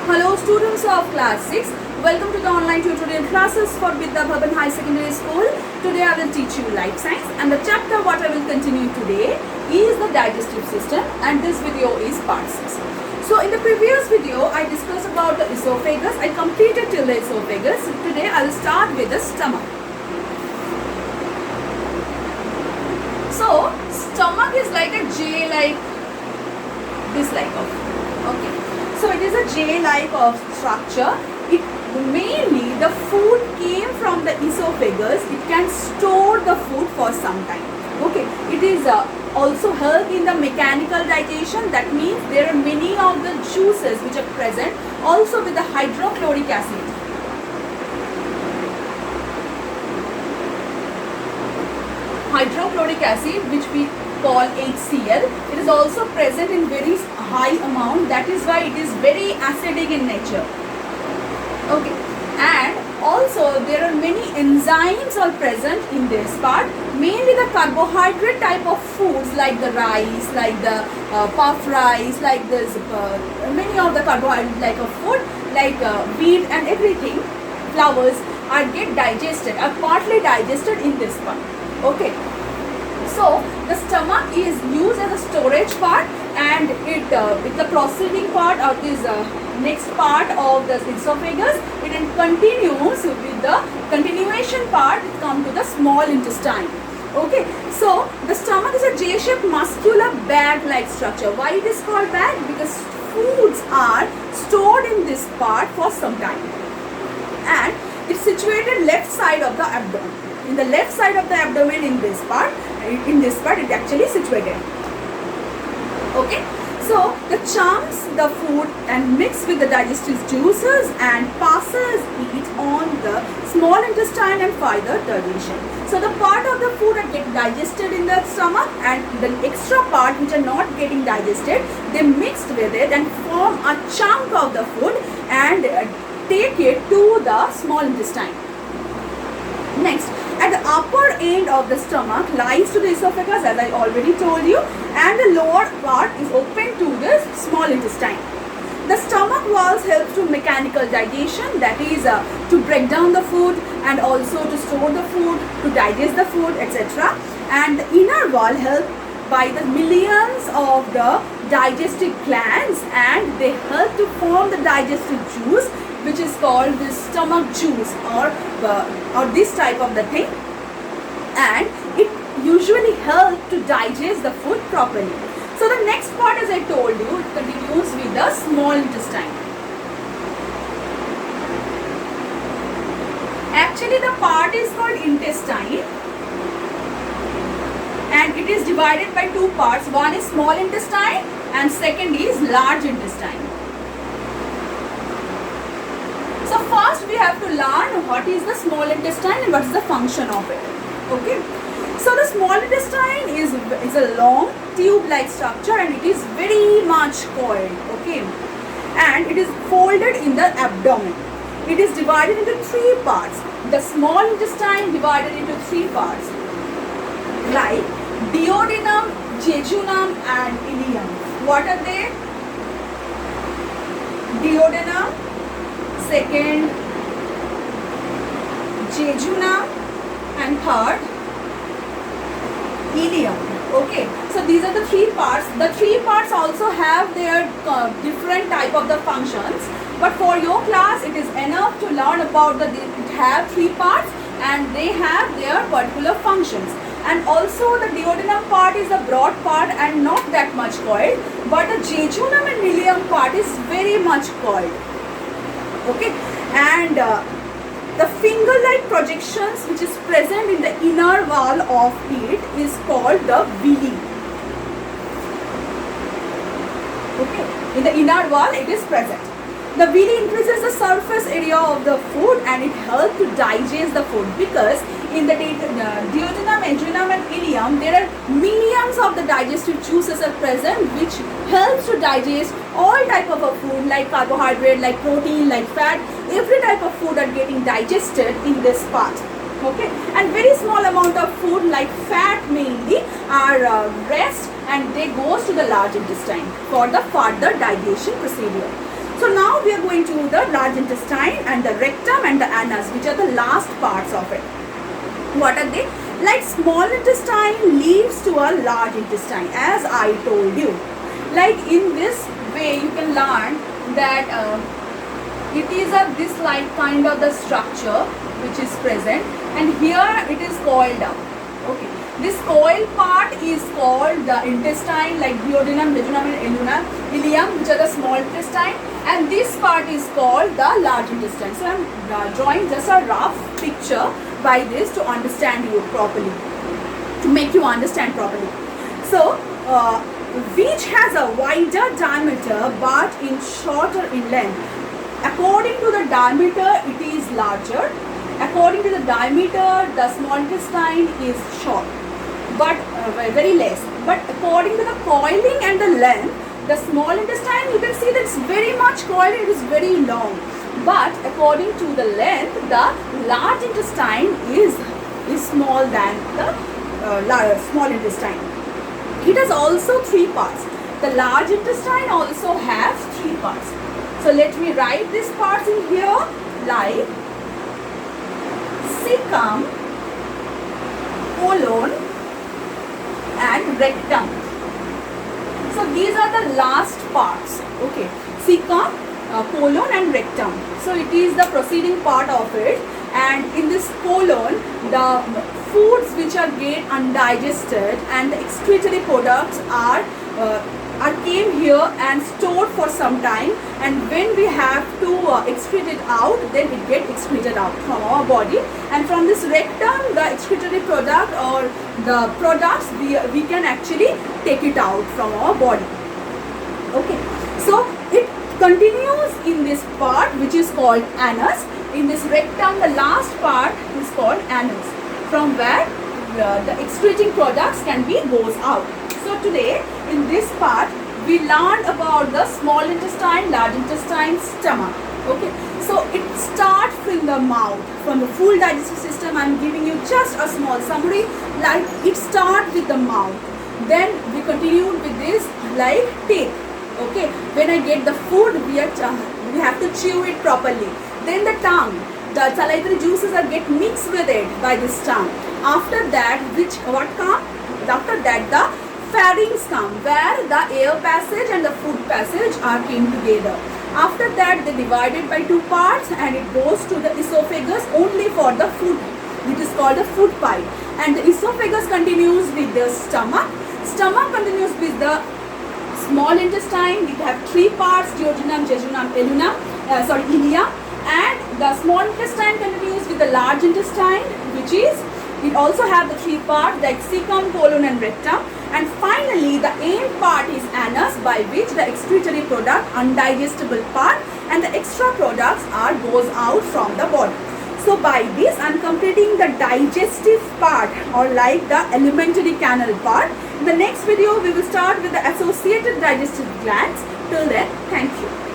Hello students of class 6, welcome to the online tutorial classes for Vidya Bhavan High Secondary School. Today I will teach you life science and the chapter what I will continue today is the digestive system, and this video is part 6. So in the previous video I discussed about the esophagus. I completed till the esophagus. Today I will start with the stomach. So stomach is like a J, like this like of, okay. So it is a J-like of structure. It mainly the food came from the esophagus. It can store the food for some time. Okay. It is also help in the mechanical digestion. That means there are many of the juices which are present also with the hydrochloric acid. Hydrochloric acid, which we call HCl, it is also present in very high amount. That is why it is very acidic in nature. Okay, and also there are many enzymes are present in this part. Mainly the carbohydrate type of foods like the rice, like the puff rice, like this many of the carbohydrate like of food like wheat and everything, flours are get digested, are partly digested in this part. Okay. So the stomach is used as a storage part, and it with the proceeding part of this next part of the esophagus, it continues with the continuation part. It comes to the small intestine. Okay, so the stomach is a J-shaped muscular bag-like structure. Why it is called bag? Because foods are stored in this part for some time, and it's situated left side of the abdomen. In the left side of the abdomen, in this part it actually situated. Okay, so the chunks the food and mix with the digestive juices and passes it on the small intestine and further digestion. So the part of the food that get digested in the stomach and the extra part which are not getting digested, they mixed with it and form a chunk of the food and take it to the small intestine. Next, at the upper end of the stomach lies to the esophagus, as I already told you, and the lower part is open to the small intestine. The stomach walls help to mechanical digestion, that is to break down the food and also to store the food, to digest the food, etc. And the inner wall help by the millions of the digestive glands, and they help to form the digestive juice, which is called the stomach juice or this type of the thing, and it usually helps to digest the food properly. So the next part, as I told you, it continues with the small intestine. Actually the part is called intestine, and it is divided by two parts. One is small intestine and second is large intestine. So first we have to learn what is the small intestine and what is the function of it. Okay. So the small intestine is a long tube-like structure, and it is very much coiled. Okay. And it is folded in the abdomen. It is divided into three parts. The small intestine divided into three parts, like duodenum, jejunum and ileum. What are they? Duodenum, second jejunum, and third ileum. Okay, so these are the three parts. The three parts also have their different type of the functions, but for your class it is enough to learn about it have three parts and they have their particular functions. And also the duodenum part is the broad part and not that much coiled, but the jejunum and ileum part is very much coiled. Okay, and the finger-like projections which is present in the inner wall of it is called the villi. Okay, in the inner wall it is present. The villi increases the surface area of the food and it helps to digest the food, because in the duodenum, jejunum and ileum there are millions of the digestive juices are present which helps to digest all type of a food like carbohydrate, like protein, like fat. Every type of food are getting digested in this part. Okay, and very small amount of food like fat mainly are rest and they goes to the large intestine for the further digestion procedure. So now we are going going to the large intestine and the rectum and the anus, which are the last parts of it. What are they? Like small intestine leads to a large intestine, as I told you. Like in this way you can learn that it is a this like kind of the structure which is present, and here it is coiled up. Okay, this coiled part is called the intestine, like duodenum, jejunum and ileum, which are the small intestine, and this part is called the large intestine. So I am drawing just a rough picture by this to understand you properly, to make you understand properly. So which has a wider diameter but in shorter in length. According to the diameter it is larger. According to the diameter the small intestine is short, but very less. But according to the coiling and the length, the small intestine, you can see that it's very much coiled, it is very long. But according to the length, the large intestine is small than the small intestine. It has also 3 parts. The large intestine also has 3 parts. So let me write these parts in here, like cecum, colon and rectum. So these are the last parts. Okay, cecum, colon and rectum. So it is the proceeding part of it, and in this colon the foods which are get undigested and the excretory products are came here and stored for some time, and when we have to excrete it out, then it get excreted out from our body, and from this rectum the excretory product or the products we can actually take it out from our body. Okay, so it continues in this part which is called anus. In this rectum the last part is called anus, from where the excreting products can be goes out. So today in this part we learned about the small intestine, large intestine, stomach. Okay, so it starts in the mouth. From the full digestive system I am giving you just a small summary. Like it starts with the mouth, then we continue with this like teeth. Okay, when I get the food we have to chew it properly. Then the tongue, the salivary juices are get mixed with it by this tongue. After that what come? After that the pharynx come, where the air passage and the food passage are came together. After that they divided by 2 parts and it goes to the esophagus only for the food. It is called the food pipe, and the esophagus continues with the stomach. Stomach continues with the small intestine. We have 3 parts: duodenum, jejunum, ileum, and the small intestine continues with the large intestine, which is it also have the 3 parts like cecum, colon and rectum, and finally the end part is anus, by which the excretory product, undigestible part, and the extra products are goes out from the body. So by this I am completing the digestive part, or like the alimentary canal part. In the next video we will start with the associated digestive glands. Till then, thank you.